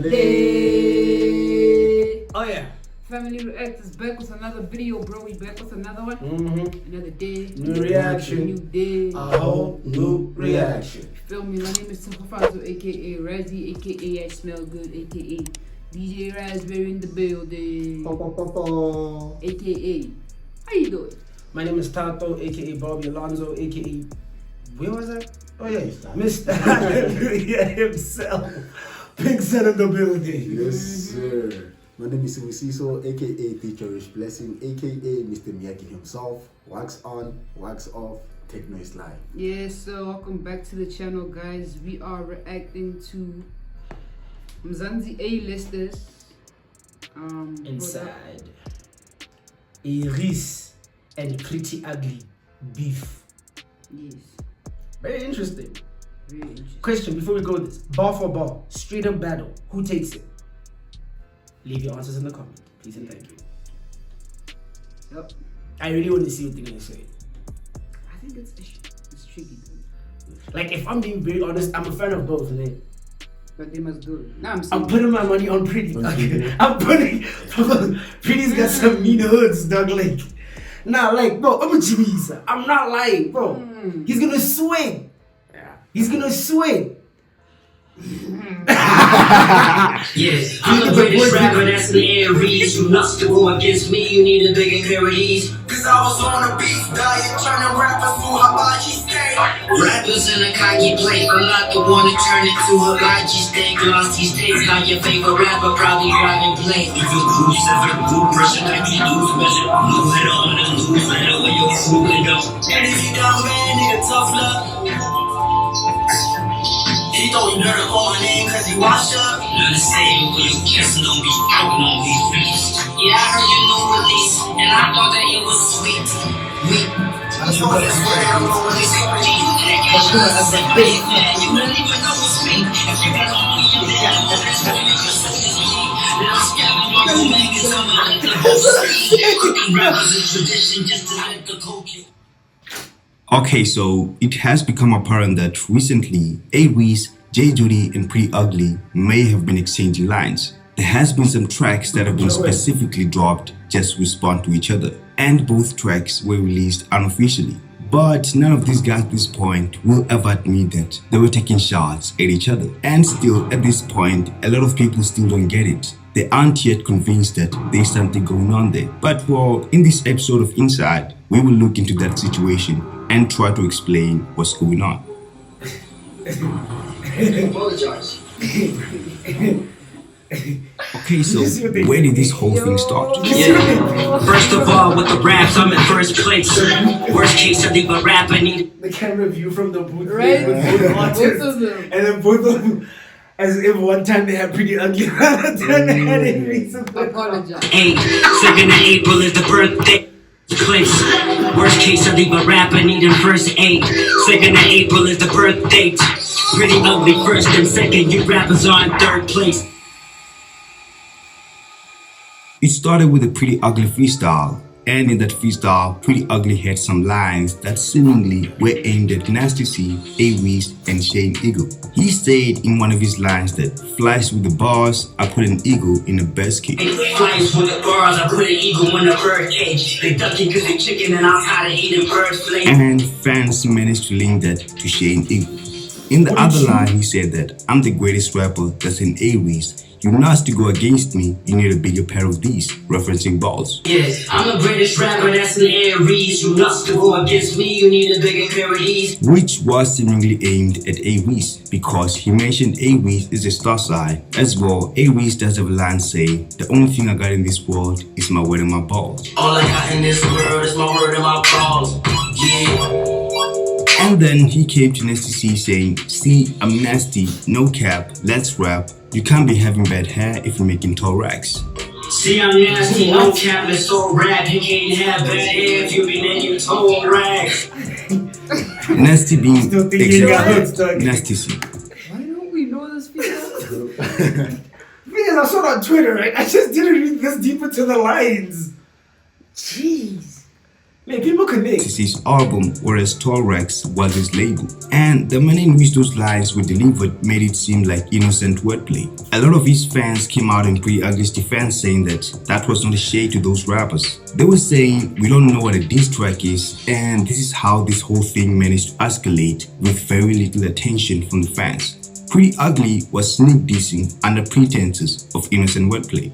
day. Oh yeah. Family React is back with another video, bro. We back with another one. Another day. New reaction. New day. A whole new reaction. Feel me? My name is Tshego, aka Razzie, aka I Smell Good, aka DJ Raspberry in the building. Aka. How you doing? My name is Tato, aka Bobby Alonzo, aka where was I? Oh yeah, Mr. Hallelujah himself. Big son of the building. Yes, sir. My name is Siso, aka Teacherish Blessing, aka Mr. Miyagi himself. Wax on, wax off, techno is live. Yes, so welcome back to the channel, guys. We are reacting to Mzansi A-listers. Inside A-Reece and Pretty Ugly beef. Yes. Very interesting. Very interesting. Question before we go with this. Bar for bar, straight up battle. Who takes it? Leave your answers in the comment, please and thank you. Yep. I really want to see what they're gonna say. I think it's tricky, though. Like, if I'm being very honest, I'm a fan of both, man. But they must go. Now I'm putting my money on Pretty. I'm putting Pretty's got some mean hoods, dog. Like, nah, like, bro, I'm a Jimmy's. I'm not lying, bro. He's gonna swing. Yeah. He's gonna swing. Yeah, I'm the greatest rapper, that's the A-Reece. You nuts to go against me, you need a bigger pair of these. Cause I was on a beef diet, trying to rap us through hibachi steak. Rappers in a cocky plate, a lot to wanna turn it to hibachi steak. Lost these days, now your favorite rapper probably driving plane. If you cruise, seven blue pressure, like you lose measure. Move it on and lose better when you're cruising up. And if you down bad, nigga, tough luck. He thought you better call my name cause he washed up. Not the same when you kissing on me, out on me, feast. Yeah, I heard you no release, and I thought that it was sweet. I know this way, I'm already sorry. You don't even know it's me. If you got all your damn that's what you can say is me. Now I'm scabbing on your maggots, I'ma let the whole see. Cooking rappers in tradition just to let the coke. Okay, so it has become apparent that recently A-Reece, J Judy and Pretty Ugly may have been exchanging lines. There has been some tracks that have been specifically dropped just to respond to each other, and both tracks were released unofficially. But none of these guys at this point will ever admit that they were taking shots at each other. And still, at this point, a lot of people still don't get it. They aren't yet convinced that there's something going on there. But well, in this episode of Inside, we will look into that situation and try to explain what's going on. Apologize. Okay, so where did this whole thing start? Yeah. First of all, with the raps, I'm in first place. Worst case, I leave a rap, I need. The camera view from the booth, Right? with both artists, Both of them. and then both of them, as if one time they had Pretty Ugly, another time they had A-Reece. Apologize. 2nd of April is the birthday. Place. Worst case, I leave a rap, I need him first aid. 2nd of April is the birth date. Pretty Ugly first and second, you rappers are in third place. It started with a Pretty Ugly freestyle, and in that freestyle, Pretty Ugly had some lines that seemingly were aimed at Nasty C, A-Reece, and Shane Eagle. He said in one of his lines that flies with the bars, I put an eagle in a basket. Flies with the bars, I put an eagle in a bird cage. They ducking cause they chicken and I'm tired of eating bird flesh. And fans managed to link that to Shane Eagle. In the other line, he said that I'm the greatest rapper that's in A-Reece. You nuts to go against me, you need a bigger pair of these, referencing balls. Yeah, I'm the greatest rapper that's in A-Reece. You nuts to go against me, you need a bigger pair of these. Which was seemingly aimed at A-Reece because he mentioned A-Reece is a star sign. As well, A-Reece does have a line saying, the only thing I got in this world is my word and my balls. All I got in this world is my word and my balls. Yeah. And then he came to Nasty C saying, see, I'm nasty, no cap, let's rap. You can't be having bad hair if you're making tall racks. See, I'm nasty, no cap, let's all rap. You can't have bad hair if you be making tall racks. Nasty being Still think you got hooks, dog. Nasty C. Why don't we know this people? Because I saw it on Twitter, right? I just didn't read this deep into the lines. Jeez. Man, people connect. This is his album, whereas Torex was his label. And the manner in which those lines were delivered made it seem like innocent wordplay. A lot of his fans came out in Pretty Ugly's defense saying that was not a shade to those rappers. They were saying, we don't know what a diss track is, and this is how this whole thing managed to escalate with very little attention from the fans. Pretty Ugly was sneak dissing under pretenses of innocent wordplay.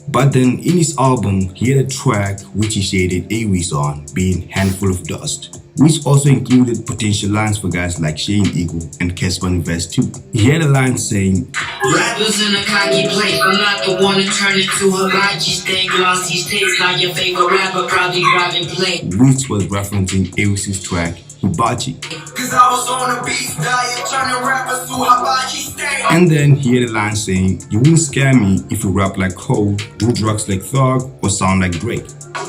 But then in his album, he had a track which he shaded A-Reece on, being Handful of Dust, which also included potential lines for guys like Shane Eagle and Casper in verse 2. He had a line saying, Rappers in a cocky place, I'm not the one to turn it to hibachi. Stay glossy, states like your favorite rapper, probably driving play. which was referencing A-Reece's track Hibachi. Cause I was on a beef diet, turning rappers to hibachi stay. And then he had a line saying, you won't scare me if you rap like Cole, do drugs like Thug, or sound like Drake.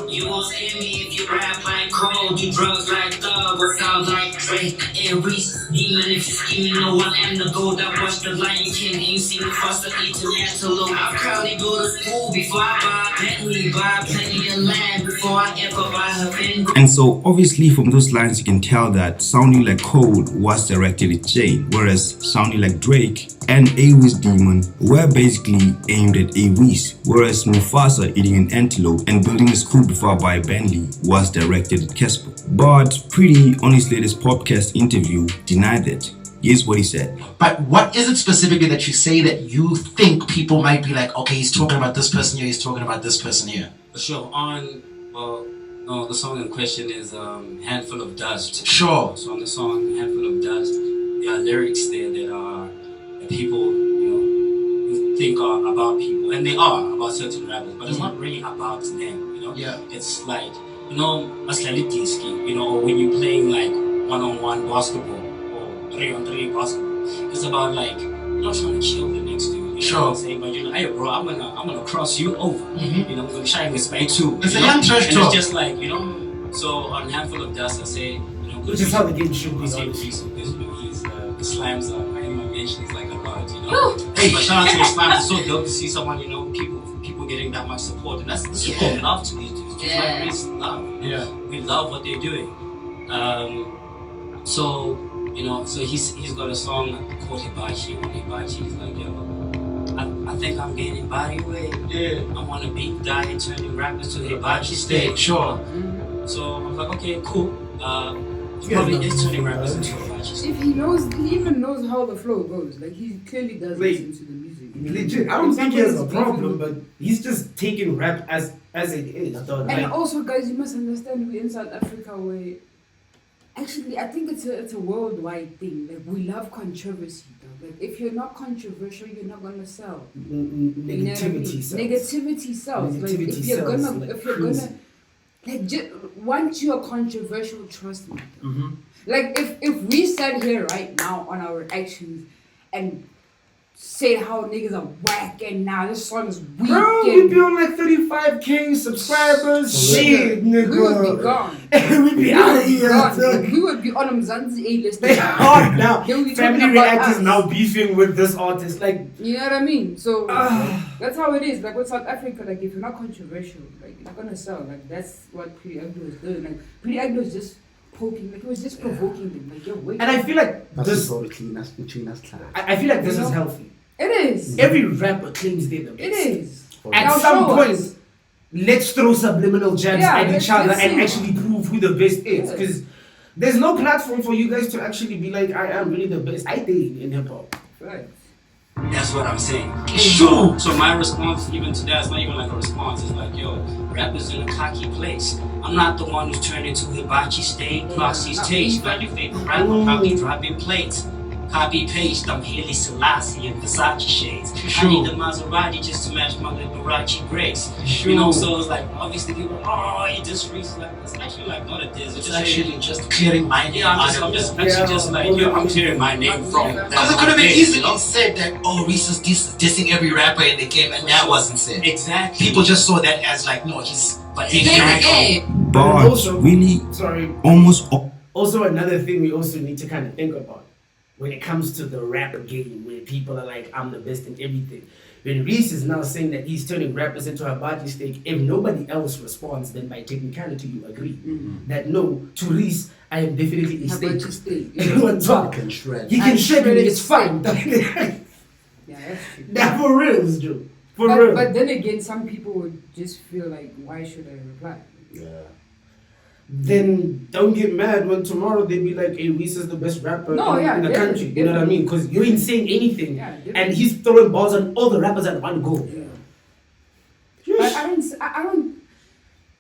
You won't scare me if you rap like Cole, do drugs like Thug, or sound like Drake. A-Reece, demon if you're scheming, no I am the gold. I watched the Lion King, and you see the foster eating antelope. I proudly go to school before I buy Bentley, buy plenty of land before I ever buy her Bentley. And so obviously from those lines you can tell that sounding like Cole was directed at Jane, whereas sounding like Drake and A-Reece Demon were basically aimed at A-Reece, whereas Mufasa eating an antelope and building a school before I buy a Bentley was directed at Casper. But Pretty, on his latest podcast interview, denied that. Here's what he said. But what is it specifically that you say that you think people might be like, okay, he's talking about this person here, he's talking about this person here? Sure, the song in question is Handful of Dust. Sure. So on the song Handful of Dust, there are lyrics there that people, think are about people, and they are about certain rappers, but it's not really about them, Yeah. It's like, or when you're playing like one-on-one basketball or 3-on-3 basketball, it's about like, trying to kill the next dude. You know what I'm saying? But hey bro, I'm gonna cross you over. I'm gonna shine this way too. It's a young trash and talk. it's just like, so on Handful of Dust I say, Which is how the game should be, honestly. He's the slimes are in my mentions like a lot, Hey, but shout out to the slimes. It's so dope to see someone, people getting that much support, and that's what we love to these dudes. Just like REECE love. Yeah. We love what they're doing. So he's got a song called Hibachi. On Hibachi, he's like, I think I'm getting body weight. Yeah. I'm on a beat diet, turning rappers to Hibachi stage. Sure. So I was like, okay, cool. He probably is turning rappers into Hibachi stage. If he even knows how the flow goes. Like he clearly does listen to the music. Legit, I don't think he has a problem, but he's just taking rap as it is. And also, guys, you must understand we're in South Africa where actually I think it's a worldwide thing. Like we love controversy though. Like if you're not controversial, you're not gonna sell. Negativity sells. Negativity sells. Like Negativity if you're sells, gonna like if you're crazy. gonna like just once you're controversial, trust me. Mm-hmm. Like if we sat here right now on our actions and said how niggas are whack and now this song is weak. Bro, we be on like 35k subscribers. Shit, nigga. We would be gone. We be out of here. Like, we would be on a Mzansi A-list. They are now. They will be Family talking about React is us. now beefing with this artist. Like, You know what I mean? So that's how it is. Like with South Africa, like if you're not controversial, like you're not gonna sell. Like that's what Pretty Ugly was doing. Like Pretty Ugly was just poking, like it was just provoking them. Like wait. and I feel like That's this. so between us. I feel like this is healthy. It is. Every rapper claims they're the best. It is. At Now some show point, us. let's throw subliminal jabs Yeah, at each other let's and see. actually prove who the best is. Yeah. Because there's no platform for you guys to actually be like, I am really the best. I think in hip hop. Right. That's what I'm saying. Sure. So my response even to that is not even like a response. It's like, yo, rappers in a cocky place. I'm not the one who's turned into Hibachi state, Glossy stage. But your favorite rapper probably dropping plates. Copy paste, I'm Haley Selassie in Versace shades. I need the Maserati just to match my Liberace braids. So it's like, obviously people, you just REECE. Like, it's actually like not a diss. It's actually just clearing my name. Yeah, I'm just I'm clearing my name from that. Because it could have been base, easily said that, REECE is dissing every rapper in the game, and that wasn't said. Exactly. People just saw that as like, no, he's. But But also- really, Sorry. almost Also, another thing we also need to kind of think about. when it comes to the rap game, where people are like, I'm the best in everything. When REECE is now saying that he's turning rappers into a hibachi steak, if nobody else responds, then by technicality you agree that no, to REECE, I am definitely a steak. Everyone talk. Can shred. He can shred it, it's fine. Yeah, that's true. That for real, Joe. For But, real. but then again, some people would just feel like, why should I reply? Yeah. Then don't get mad when tomorrow they be like, hey, REECE is the best rapper in the country. You know what I mean? Because you ain't saying anything. Yeah, and he's throwing balls on all the rappers at one go. Yeah. But I don't.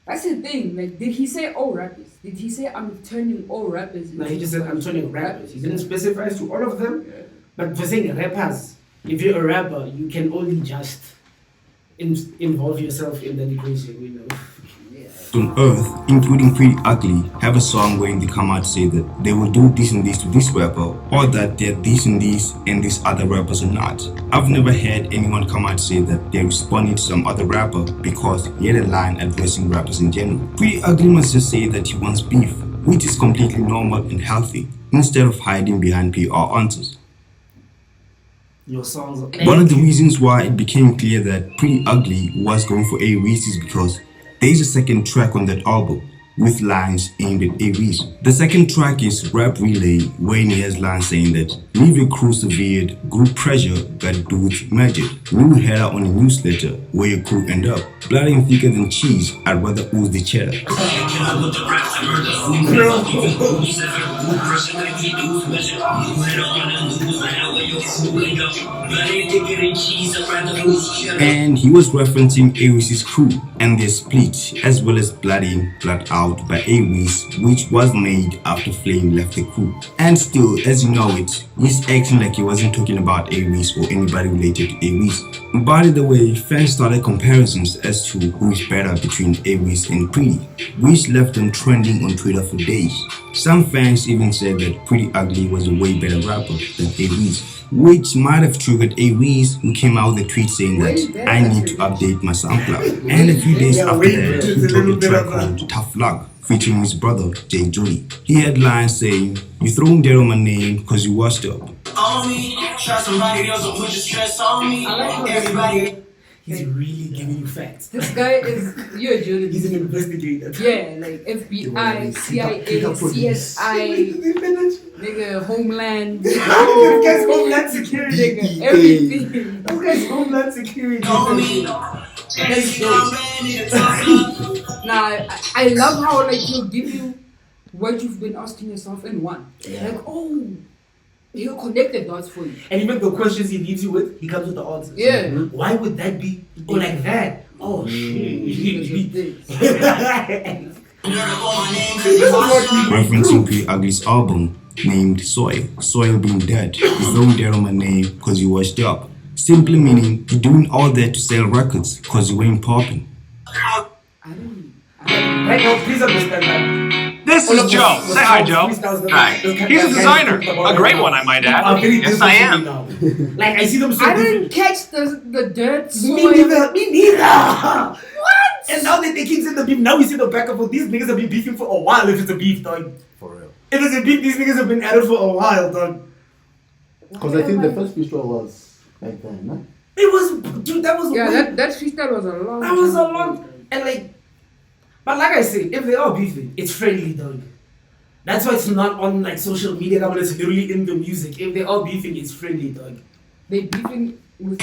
That's the thing. Like, did he say all rappers? Did he say I'm turning all rappers? No, he just said I'm turning rappers. He didn't specify to all of them. Yeah. But for saying rappers, if you're a rapper, you can only just involve yourself in the equation, you know. On Earth, including Pretty Ugly, have a song wherein they come out to say that they will do this and this to this rapper, or that they're this and these other rappers are not. I've never heard anyone come out to say that they're responding to some other rapper because he had a line addressing rappers in general. Pretty Ugly must just say that he wants beef, which is completely normal and healthy, instead of hiding behind PR answers. Your songs are One of the reasons why it became clear that Pretty Ugly was going for A-Reece is because there's a second track on that album with lines aimed at A-Reece. The second track is Rap Relay, wherein he has lines saying that leave your crew severed, group pressure got to do with magic. New header on a newsletter, where your crew end up. Blood ain't thicker than cheese, I'd rather ooze the cheddar. And he was referencing A-Reece's crew and their split, as well as Blood In, Blood Out by A-Reece, which was made after Flame left the crew. And still, as you know it, he's acting like he wasn't talking about A-Reece or anybody related to A-Reece. By the way, fans started comparisons as to who is better between A-Reece and Pretty, which left them trending on Twitter for days. Some fans even said that Pretty Ugly was a way better rapper than A-Reece, which might have triggered A-Reece, who came out with a tweet saying that I need to update my SoundCloud. And a few days after that, he dropped a track called Tough Luck, featuring his brother, Tshego. He had lines saying, you throwing dirt on my name cause you washed up. On me, try somebody else to put your stress on me. Everybody. He's really giving you facts. This guy is, you're a journalist. He's an investigator. Yeah, like FBI, CIA, CSI, nigga, Homeland. This guy's Homeland Security. Nigga, everything. This guy's Homeland Security. Nah, I love how like he'll give you what you've been asking yourself in one. Yeah. Like, oh, he'll connect the dots for you. And even the questions he leaves you with, he comes with the answers. Yeah. Why would that be? Or like that? Oh shit. Referencing Pretty Ugly's album named Soil. Soil being dead. You throwing dirt on my name cause you washed up. Simply meaning you're doing all that to sell records cause you ain't popping. Right now, please understand that. This is Joe. Say hi, Joe. Hi. He's a designer. A great one, I might add. Yes, I am. Like, I see them so I didn't catch the dirt. Me neither. What? And now that they keep saying the beef, now we see the back of these niggas have been beefing for a while if it's a beef, dog. For real. If it's a beef, these niggas have been at it for a while, dog. Because I think the first freestyle was back then, no? It was, dude, that was that freestyle was a long That was a long, and like, but like I say, if they are beefing, it's friendly, dog. That's why it's not on like social media, that it's literally in the music. If they are beefing, it's friendly, dog. They beefing with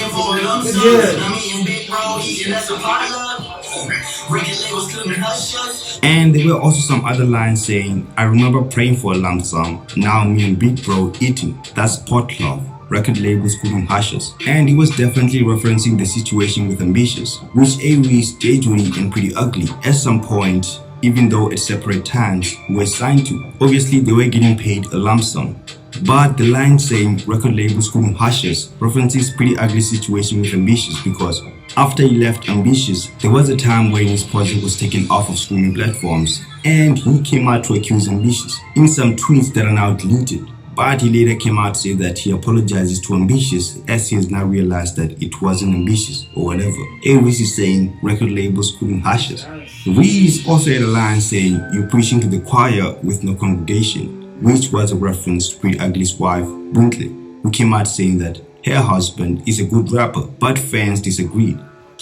And there were also some other lines saying, I remember praying for a lump sum, now me and Big Bro eating, that's potluck. Record labels couldn't hush us. And he was definitely referencing the situation with Ambitious, which A-Reece, Tshego and Pretty Ugly at some point, even though at separate times, were signed to. Obviously they were getting paid a lump sum. But the line saying record labels couldn't hush us references Pretty Ugly's situation with Ambitious, because after he left Ambitious, there was a time when his project was taken off of streaming platforms, and he came out to accuse Ambitious in some tweets that are now deleted. But he later came out to say that he apologizes to Ambitious, as he has now realized that it wasn't Ambitious or whatever. A-Reece is saying record labels couldn't hush us. REECE also had a line saying, you're preaching to the choir with no congregation. which was a reference to Pretty Ugly's wife, Buntle, who came out saying that her husband is a good rapper, but fans disagreed.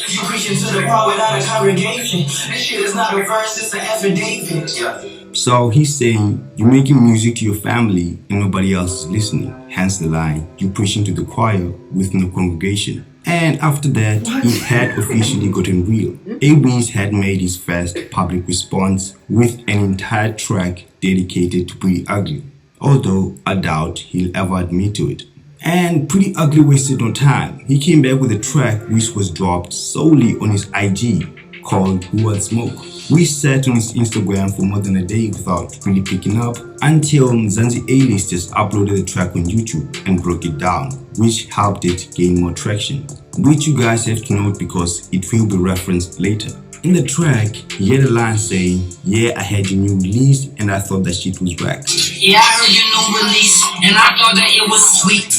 You preaching to the power without a congregation. This shit is not a verse, it's an affidavit. So he's saying, you're making music to your family and nobody else is listening. Hence the line, you preaching to the choir with no congregation. And after that, it had officially gotten real. A-Reece had made his first public response with an entire track dedicated to Pretty Ugly, although I doubt he'll ever admit to it. And Pretty Ugly wasted no time. He came back with a track which was dropped solely on his IG called Who Would Smoke. We sat on his Instagram for more than a day without really picking up until Mzansi A-listers uploaded the track on YouTube and broke it down, which helped it gain more traction, which you guys have to note because it will be referenced later. In the track, he had a line saying, yeah, I had your new release and I thought that shit was whack. Yeah, I heard your new release, and I thought that it was sweet,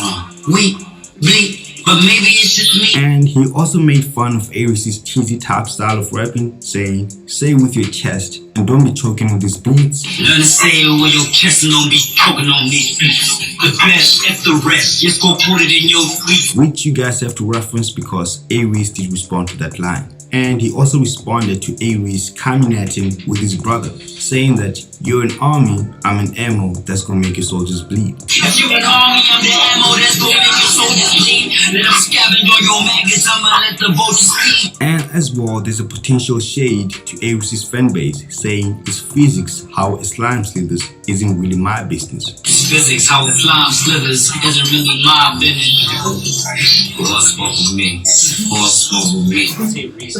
weak, bleak, but maybe it's just me. And he also made fun of A-Reece's cheesy top style of rapping, saying, say it with your chest and don't be choking on these beats. Learn to say it with your chest and don't be choking on these beats. The best, F the rest, just go put it in your feet. Which you guys have to reference because A-Reece did respond to that line. And he also responded to A-Reece coming at him with his brother, saying that you're an army, I'm an ammo that's gonna make your soldiers bleed. If you're an army, I'm the ammo that's gonna make your soldiers bleed. Let them scavenge on your maggots, I'ma let the vultures feed. And as well, there's a potential shade to A-Reece's fanbase, saying it's physics how a slime slithers isn't really my business. It's physics how a slime slithers isn't really my business. Or smoke with me. Or smoke with me. Say Reece,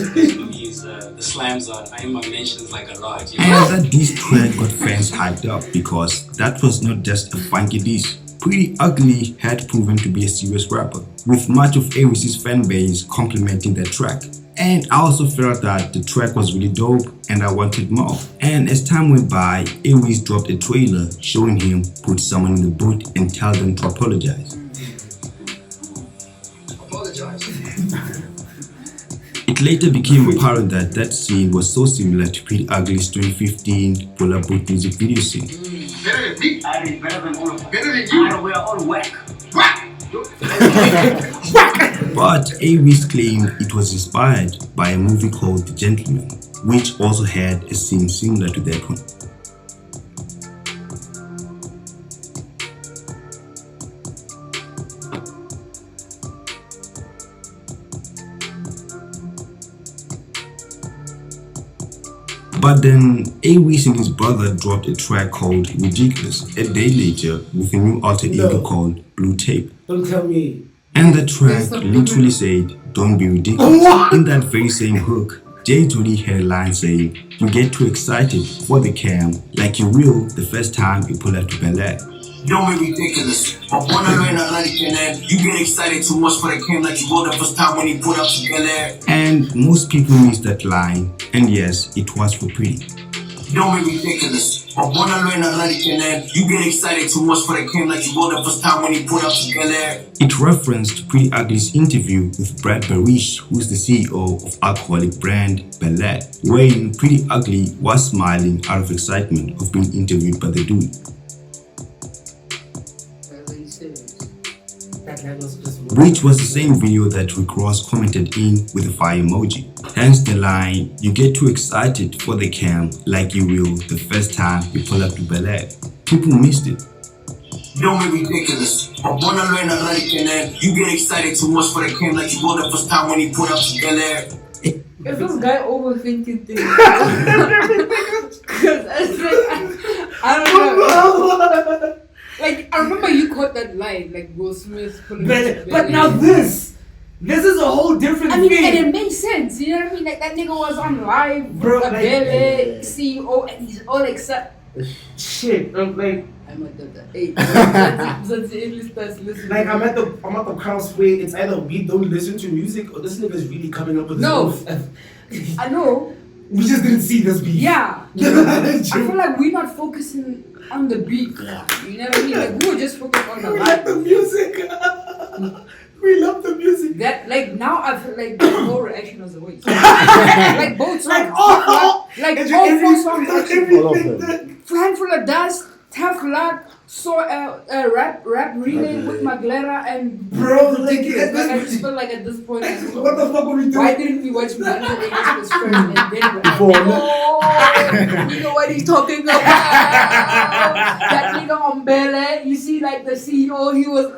the slams on Ima mentions like a lot. You know? And that diss track got fans hyped up because that was not just a funky diss. Pretty Ugly had proven to be a serious rapper, with much of A-Reece's fanbase complimenting that track. And I also felt that the track was really dope and I wanted more. And as time went by, A-Reece dropped a trailer showing him put someone in the boot and tell them to apologize. It later became apparent that that scene was so similar to Pretty Ugly's 2015 Pull Up Boot music video scene. Better than me. I did better than you. I don't wear all whack. But A-Reece claimed it was inspired by a movie called The Gentleman, which also had a scene similar to that one. But then A-Reece and his brother dropped a track called Ridiculous a day later with a new alter ego called Blue Tape. Don't tell me. And the track literally said, don't be ridiculous. In that very same hook, J-Jody had a line saying, you get too excited for the cam like you will the first time you pull up to Bel Air. Don't be ridiculous. I wanna learn Atlantic and you get excited too much for the cam like you will the first time when he put up to Bel Air. And most people missed that line, and yes, it was for Pretty. Don't be ridiculous. I wanna learn Atlantic and you get excited too much for the cam like you will the first time when he put up to Bel Air. It referenced Pretty Ugly's interview with Brad Barish, who's the CEO of alcoholic brand Bel Air, wherein Pretty Ugly was smiling out of excitement of being interviewed by the dude. Which was the same video that Rick Ross commented in with a fire emoji. Hence the line, you get too excited for the cam like you will the first time you pull up to Bel Air. People missed it. Don't be ridiculous. I wanna learn Atlantic and you get excited too much for the cam like you will the first time when he put up to Bel Air. Is this guy overthinking things? Because I don't know. Like, I remember you caught that line, like Will Smith pulling But now this is a whole different I mean, thing. and it makes sense, you know what I mean? Like, that nigga was on live, Bro, a like, Bele, CEO, and he's all excited. Shit, like I'm at the 8. That's the English starts listening. I'm at the crowd's way. It's either we don't listen to music or this nigga's really coming up with his own stuff. I know. We just didn't see this beat. Yeah. I feel like we're not focusing on the beat. Yeah. You know what I mean? Like, we were just focused on the We vibe. like the music. We love the music. That, like, now I feel like the whole reaction was the voice. Like, both songs. Like, all like and all every- 4 songs. everything that- Handful of Dust, Tough Luck saw a rap relay with Glenda and Bro, like, I just felt like at this point, like, what the fuck were we doing? why didn't we watch Mzanzi was first and then we're like, Before, oh, you know what he's talking about? That nigga on Bele, you see like the CEO, he was,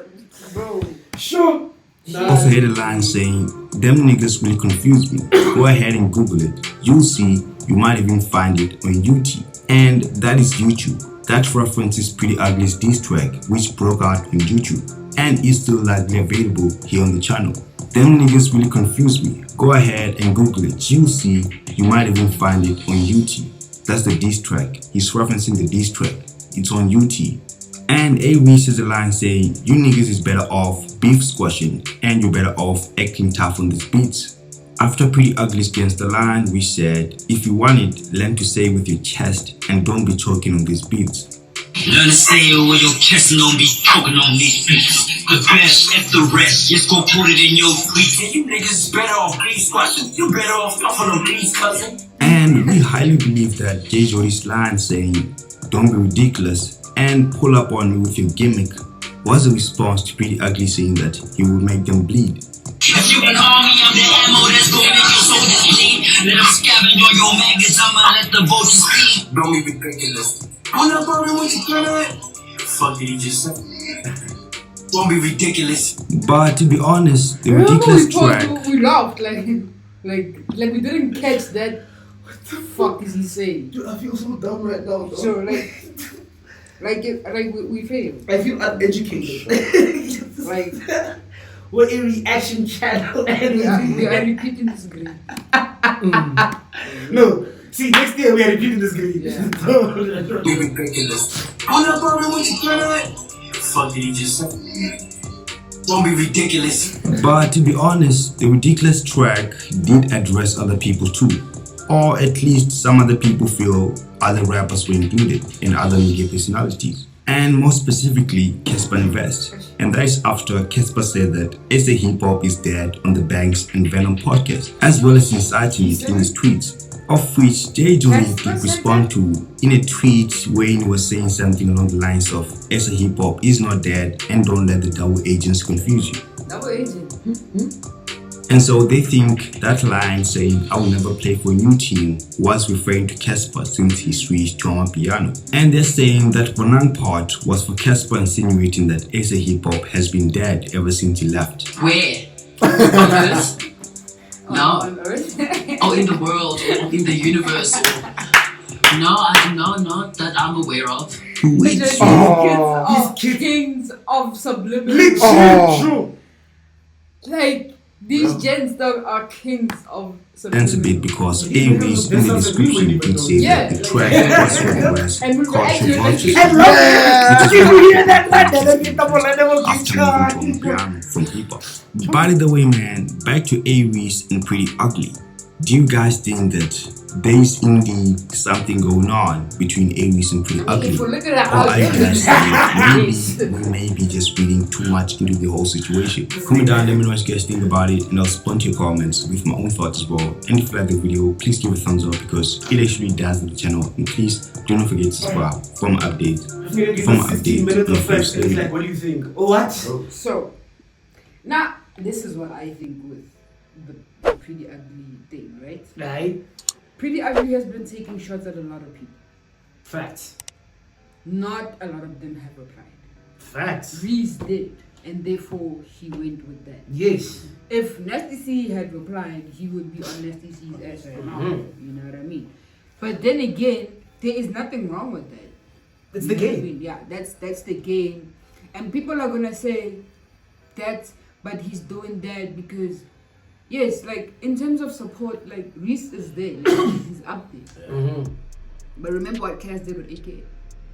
bro. Sure. Also had a line saying, "Them niggas really confuse me. Go ahead and Google it. You'll see. You might even find it on YouTube." And that is YouTube. That references Pretty Ugly's diss track, which broke out on YouTube and is still likely available here on the channel. Them niggas really confuse me. Go ahead and Google it. You'll see. You might even find it on YouTube. That's the diss track. He's referencing the diss track. It's on YouTube. And A-Reece has a line saying, "You niggas is better off beef squashing and you're better off acting tough on these beats." After Pretty Ugly scans the line, we said, "If you want it, learn to say it with your chest and don't be choking on these beats." Learn to say it with your chest and don't be choking on these beats. The best at the rest, just go put it in your tweets. And you niggas better off beef squashing. You better off on them beats, cousin. And we highly believe that J. Jody's line saying, "Don't be ridiculous and pull up on me with your gimmick," was a response to Pretty Ugly saying that he would make them bleed. If you can harm me, I'm the ammo that's gonna make your soldiers bleed. Let them scavenge on your maggots, I'ma let the vultures feed. Don't be ridiculous. Pull up on me with your gun. Fuck did he just say? Don't be ridiculous. But to be honest, the ridiculous track. We laughed like we didn't catch that. What the fuck is he saying? Dude, I feel so dumb right now. Bro. So we failed. I feel uneducated. Like we're a reaction channel and we are repeating this grade. No, see, next year we are repeating this grade. Yeah. Don't be ridiculous. Pull up on me with your gun. Fuck did he just say? Don't be ridiculous. But to be honest, the ridiculous track did address other people too. Or at least some other people feel other rappers were included in other media personalities. And more specifically, Casper Invest. And that is after Casper said that SA Hip Hop is dead on the Banks and Venom podcast, as well as inciting it in his tweets. Of which J. Jody did respond to in a tweet when he was saying something along the lines of SA Hip Hop is not dead and don't let the double agents confuse you. Double agent. And so they think that line saying, "I will never play for a new team," was referring to Casper since he switched to Amapiano. And they're saying that Bonang part was for Casper insinuating that SA Hip Hop has been dead ever since he left. Where? On Earth? No. On Earth? Oh, in the world, or in the universe. No, not that I'm aware of. These kings of subliminal. Literally true. Like these gents though are kings of That's a bit because A-Reece in the description did say that the track was was culture vultures after moving to Amapiano from hip hop. By the way, man, back to A-Reece and Pretty Ugly. Do you guys think that there's indeed something going on between A-Reece and Pretty Ugly? If we look at Or are you guys it, saying maybe we may be just reading too much into the whole situation? Comment down, let me know what you guys think about it, and I'll respond to your comments with my own thoughts as well. And if you like the video, please give it a thumbs up because it actually does the channel. And please do not forget to subscribe for more updates. For more 15 minutes of first things, like, what do you think? Oh, what? So, now this is what I think with the Pretty Ugly thing, right? Right. Pretty Ugly has been taking shots at a lot of people. Facts. Not a lot of them have replied. Facts. REECE did, and therefore he went with that. Yes. If Nasty C had replied, he would be on Nasty C's ass right now. You know what I mean? But then again, there is nothing wrong with that. It's the game. Yeah, that's the game. And people are gonna say that, but he's doing that because, yes, like in terms of support, like REECE is there, like, he's up there. But remember what Cass did with AK.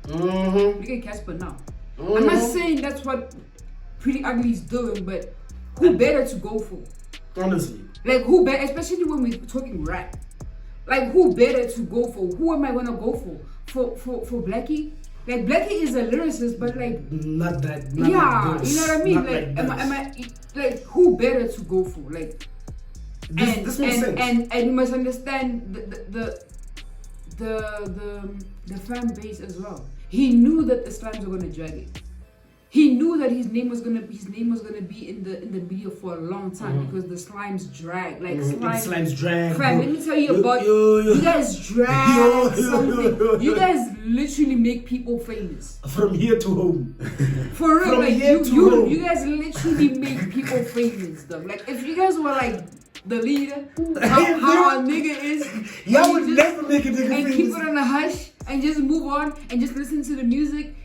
Look at Casper now. I'm not saying that's what Pretty Ugly is doing, but who better to go for? Honestly. Like who better, especially when we're talking rap. Like who better to go for? Who am I gonna go for? For Blackie? Like Blackie is a lyricist, but like not that. Yeah, you know what I mean? Not Like like am I like who better to go for? Like this makes sense. And you must understand the fan base as well. he knew that the slimes were gonna drag it. He knew that his name was gonna be in the media for a long time because the slimes drag like slimes drag. Fam, let me tell you about you guys drag something. You guys literally make people famous. From here to home. For real, From like here to home. you guys literally make people famous, though. Like if you guys were like the leader, how a nigga is, y'all would never make a nigga and famous. keep it on a hush and just move on and just listen to the music.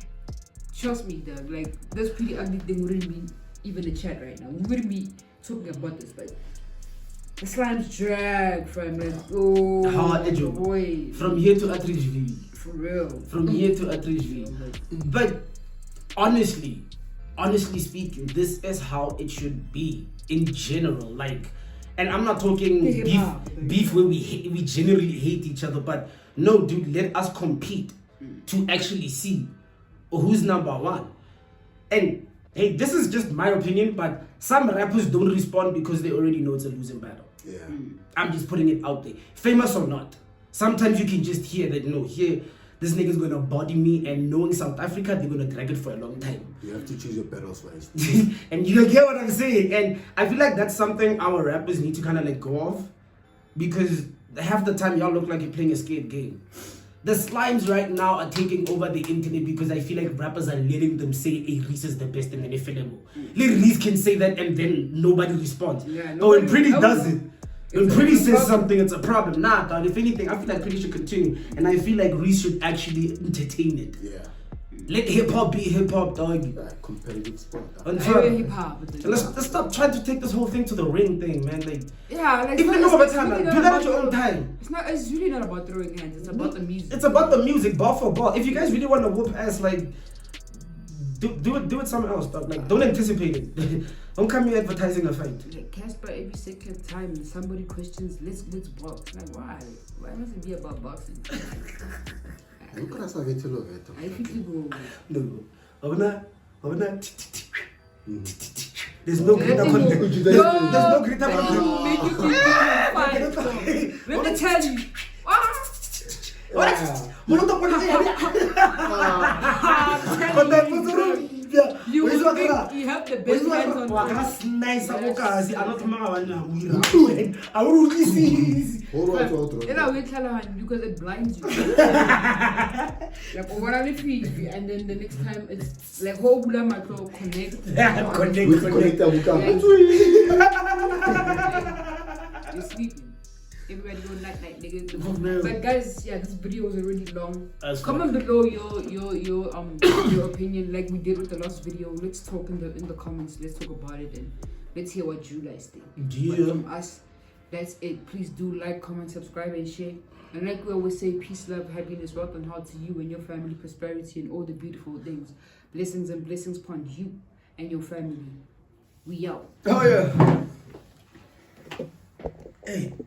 Trust me, dog. Like this pretty ugly thing wouldn't be even a chat right now. We wouldn't be talking about this, but the slimes drag from like boy. From here to Atteridgeville. For real. From here to Atteridgeville. But honestly speaking, this is how it should be in general. Like, and I'm not talking beef where we generally hate each other, but no, dude, let us compete to actually see who's number one. And hey, this is just my opinion, but some rappers don't respond because they already know it's a losing battle. Yeah. I'm just putting it out there. Famous or not, sometimes you can just hear that, here, this nigga's gonna body me, and knowing South Africa, they're gonna drag it for a long time. You have to choose your battles first. And you get what I'm saying? And I feel like that's something our rappers need to kind of let go of, because half the time y'all look like you're playing a scared game. The slimes right now are taking over the internet because I feel like rappers are letting them say A-Reece is the best and then they feel REECE can say that and then nobody responds. When Pretty does it, when Pretty says something, it's a problem. Nah, dog, if anything, I feel like Pretty should continue. And I feel like REECE should actually entertain it. Yeah. Let hip-hop be hip-hop, dog. Competitive sport. Hip-hop. Let's stop trying to take this whole thing to the ring thing, man. Like, yeah, like if you know about time, do that at your own time. It's really not about throwing hands. It's about the music. It's about the music, ball for ball. If you guys really want to whoop ass, like, do it somewhere else, dog. Like, don't anticipate it. Don't come here advertising a fight. Like Casper, every second time somebody questions, let's box. Like, why? Why must it be about boxing? I think you go. No. There's no greater content. There's no greater content. Let me tell you. You have the best hands on because it blinds you. Like overall and then the next time it's like whole connect. You're sleeping. Everybody go night niggas. But guys, yeah, this video is already long. Comment below your opinion, like we did with the last video. Let's talk in the comments. Let's talk about it and let's hear what you guys think. Yeah. But from us, that's it. Please do like, comment, subscribe, and share. And like we always say, peace, love, happiness, wealth, and health to you and your family, prosperity, and all the beautiful things. Blessings and blessings upon you and your family. We out. Oh yeah. Hey.